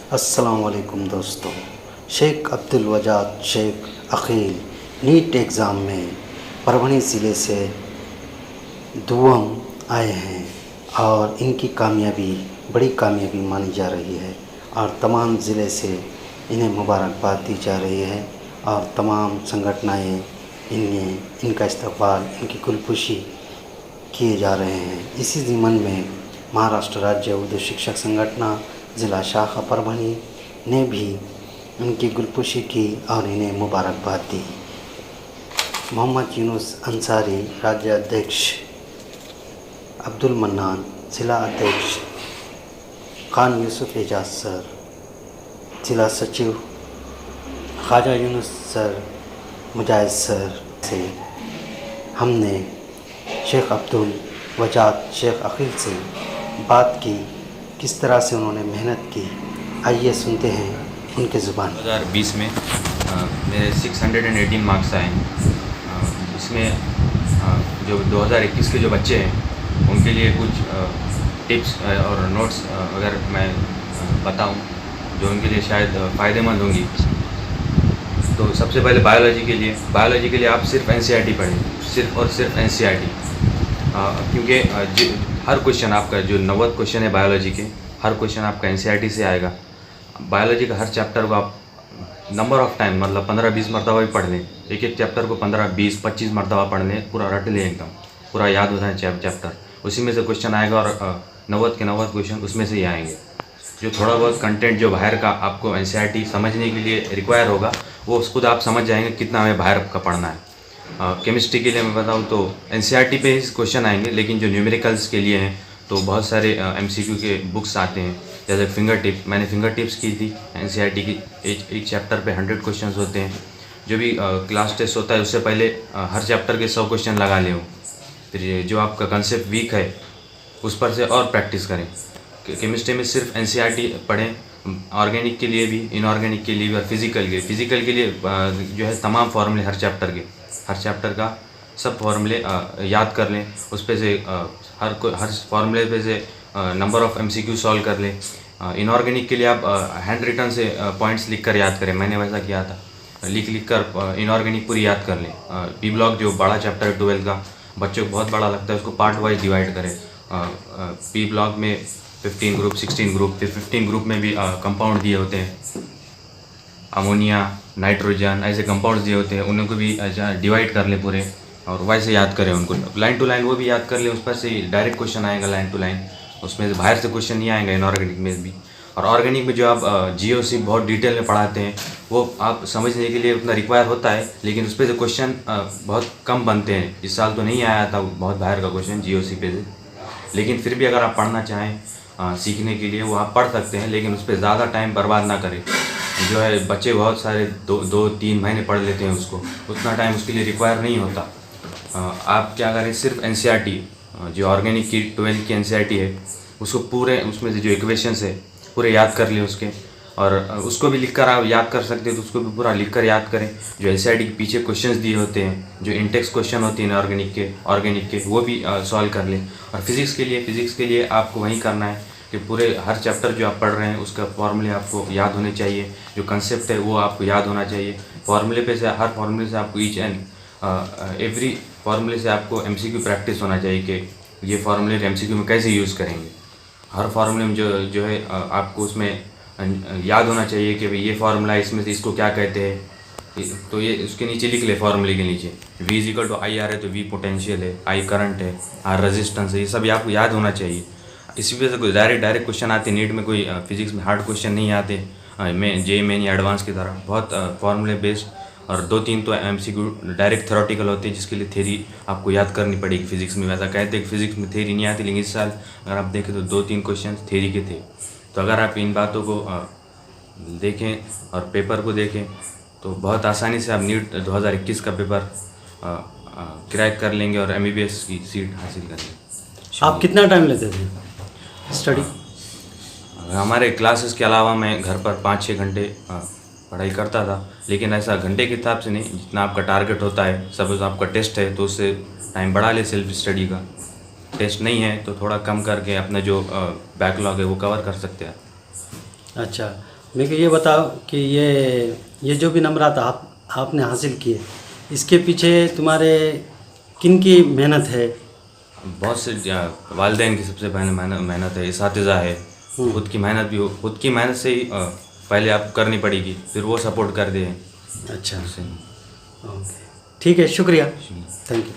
अस्सलाम वालेकुम दोस्तों। शेख अब्दुल वजाद शेख अकील नीट एग्ज़ाम में परभणी ज़िले से दुआम आए हैं और इनकी कामयाबी बड़ी कामयाबी मानी जा रही है और तमाम ज़िले से इन्हें मुबारकबाद दी जा रही है और तमाम संगठनाएँ इनका इस्तकबाल, इनकी कुलपुशी किए जा रहे हैं। इसी ज़िम्न में महाराष्ट्र राज्य उर्दू शिक्षक संगठन ज़िला शाखा परभणी ने भी उनकी गुलपुशी की और इन्हें मुबारकबाद दी। मोहम्मद यूनुस अंसारी राज्य अध्यक्ष, अब्दुल मन्नान ज़िला अध्यक्ष, खान यूसुफ एजाज सर ज़िला सचिव, ख्वाजा यूनुस सर, मुजाहिद सर से हमने शेख अब्दुल वजाद शेख अकील से बात की, किस तरह से उन्होंने मेहनत की। आइए सुनते हैं उनके ज़ुबान। 2020 में मेरे 618 मार्क्स आए। इसमें जो 2021 के जो बच्चे हैं उनके लिए कुछ टिप्स और नोट्स अगर मैं बताऊं जो उनके लिए शायद फ़ायदेमंद होंगी। तो सबसे पहले बायोलॉजी के लिए आप सिर्फ एनसीईआरटी पढ़ें, सिर्फ और सिर्फ एनसीईआरटी, क्योंकि हर क्वेश्चन आपका जो 90 क्वेश्चन है बायोलॉजी के, हर क्वेश्चन आपका एनसीईआरटी से आएगा। बायोलॉजी का हर चैप्टर को आप नंबर ऑफ़ टाइम मतलब 15-20 मरतबा भी पढ़ लें, एक एक चैप्टर को 15-20-25 मरतबा पढ़ लें, पूरा रट लें, एकदम पूरा याद होता है चैप्टर, उसी में से क्वेश्चन आएगा और 90 के 90 क्वेश्चन उसमें से ही आएंगे। जो थोड़ा बहुत कंटेंट जो बाहर का आपको एनसीईआरटी समझने के लिए रिक्वायर होगा वो खुद आप समझ जाएंगे कितना हमें बाहर का पढ़ना है। केमिस्ट्री के लिए मैं बताऊं तो एनसीईआरटी पे ही क्वेश्चन आएंगे, लेकिन जो न्यूमेरिकल्स के लिए हैं तो बहुत सारे एमसीक्यू के बुक्स आते हैं, जैसे फिंगर टिप। मैंने फिंगर टिप्स की थी एनसीईआरटी की, एक चैप्टर पे 100 क्वेश्चन होते हैं। जो भी क्लास टेस्ट होता है उससे पहले हर चैप्टर के 100 क्वेश्चन लगा ले। फिर जो आपका कंसेप्ट वीक है उस पर से और प्रैक्टिस करें। केमिस्ट्री में सिर्फ एनसीईआरटी पढ़ें, ऑर्गेनिक के लिए भी, इनऑर्गेनिक के लिए भी और फिज़िकल के लिए जो है तमाम फार्मूले हर चैप्टर का सब फार्मूले याद कर लें। उस पे से हर फार्मूले पे से नंबर ऑफ़ एमसीक्यू सॉल्व कर लें। इनऑर्गेनिक के लिए आप हैंड रिटन से पॉइंट्स लिख कर याद करें, मैंने वैसा किया था, लिख कर इनऑर्गेनिक पूरी याद कर लें। पी ब्लॉक जो बड़ा चैप्टर है 12 का, बच्चों को बहुत बड़ा लगता है, उसको पार्ट वाइज डिवाइड करें। पी ब्लॉक में 15 ग्रुप, 16 ग्रुप, फिर 15 ग्रुप में भी कंपाउंड दिए होते हैं, अमोनिया, नाइट्रोजन, ऐसे कंपाउंड्स दिए होते हैं, उनको भी डिवाइड कर लें पूरे और वैसे याद करें उनको लाइन टू लाइन, वो भी याद कर लें। उस पर से डायरेक्ट क्वेश्चन आएगा लाइन टू लाइन, उसमें से बाहर से क्वेश्चन नहीं आएगा इनऑर्गेनिक में भी। और ऑर्गेनिक में जो आप जीओसी बहुत डिटेल में पढ़ाते हैं वो आप समझने के लिए उतना रिक्वायर होता है, लेकिन उस पर से क्वेश्चन बहुत कम बनते हैं। इस साल तो नहीं आया था बहुत बाहर का क्वेश्चन जीओसी पे से, लेकिन फिर भी अगर आप पढ़ना चाहें सीखने के लिए वो आप पढ़ सकते हैं, लेकिन उस पर ज़्यादा टाइम बर्बाद ना करें। जो है बच्चे बहुत सारे 2-3 महीने पढ़ लेते हैं, उसको उतना टाइम उसके लिए रिक्वायर नहीं होता। आप क्या करें, सिर्फ एनसीईआरटी जो ऑर्गेनिक की 12 की एनसीईआरटी है उसको पूरे, उसमें से जो इक्वेशंस है पूरे याद कर लें उसके, और उसको भी लिखकर आप याद कर सकते हैं तो उसको भी पूरा लिखकर याद करें। जो एनसीईआरटी के पीछे क्वेश्चंस दिए होते हैं, जो इंटेक्स क्वेश्चन होती हैं ऑर्गेनिक के वो भी सॉल्व कर लें। और फिज़िक्स के लिए आपको वही करना है कि पूरे हर चैप्टर जो आप पढ़ रहे हैं उसका फॉर्मूले आपको याद होने चाहिए, जो कंसेप्ट है वो आपको याद होना चाहिए। फार्मूले पे से हर फार्मूले से आपको ईच एंड एवरी फार्मूले से आपको एमसीक्यू प्रैक्टिस होना चाहिए कि ये फार्मूले एमसीक्यू में कैसे यूज़ करेंगे। हर फार्मूले में जो है आपको उसमें याद होना चाहिए कि भाई ये फार्मूला है, इसमें से इसको क्या कहते हैं, तो ये उसके नीचे लिख ले। फार्मूले के नीचे V=IR है तो V पोटेंशियल है, I करंट है, R रेजिस्टेंस है, ये सब आपको याद होना चाहिए। इसी वजह से कोई डायरेक्ट क्वेश्चन आते नीट में, कोई फिजिक्स में हार्ड क्वेश्चन नहीं आते जेईई मेन या एडवांस की तरह, बहुत फार्मूले बेस्ड। और 2-3 तो एमसीक्यू डायरेक्ट थ्योरेटिकल होते हैं जिसके लिए थ्योरी आपको याद करनी पड़ेगी। फिजिक्स में वैसा कहते हैं कि फिजिक्स में थ्योरी नहीं आती, लेकिन इस साल अगर आप देखें तो 2-3 क्वेश्चन थ्योरी के थे। तो अगर आप इन बातों को देखें और पेपर को देखें तो बहुत आसानी से आप नीट 2021 का पेपर क्रैक कर लेंगे और एमबीबीएस की सीट हासिल कर लेंगे। आप कितना टाइम लेते थे स्टडी? हमारे क्लासेस के अलावा मैं घर पर 5-6 घंटे पढ़ाई करता था, लेकिन ऐसा घंटे के हिसाब से नहीं, जितना आपका टारगेट होता है। सपोज आपका टेस्ट है तो उससे टाइम बढ़ा ले, सेल्फ स्टडी का। टेस्ट नहीं है तो थोड़ा कम करके अपना जो बैकलॉग है वो कवर कर सकते हैं। अच्छा, मेरे को ये बताओ कि ये जो भी नंबरात आपने हासिल किए, इसके पीछे तुम्हारे किन की मेहनत है? बहुत से वालिदैन की सबसे पहले मेहनत है, इसातिज़ा है, खुद की मेहनत भी हो, खुद की मेहनत से ही पहले आपको करनी पड़ेगी, फिर वो सपोर्ट कर दे। अच्छा, उससे ओके, ठीक है, शुक्रिया, थैंक यू।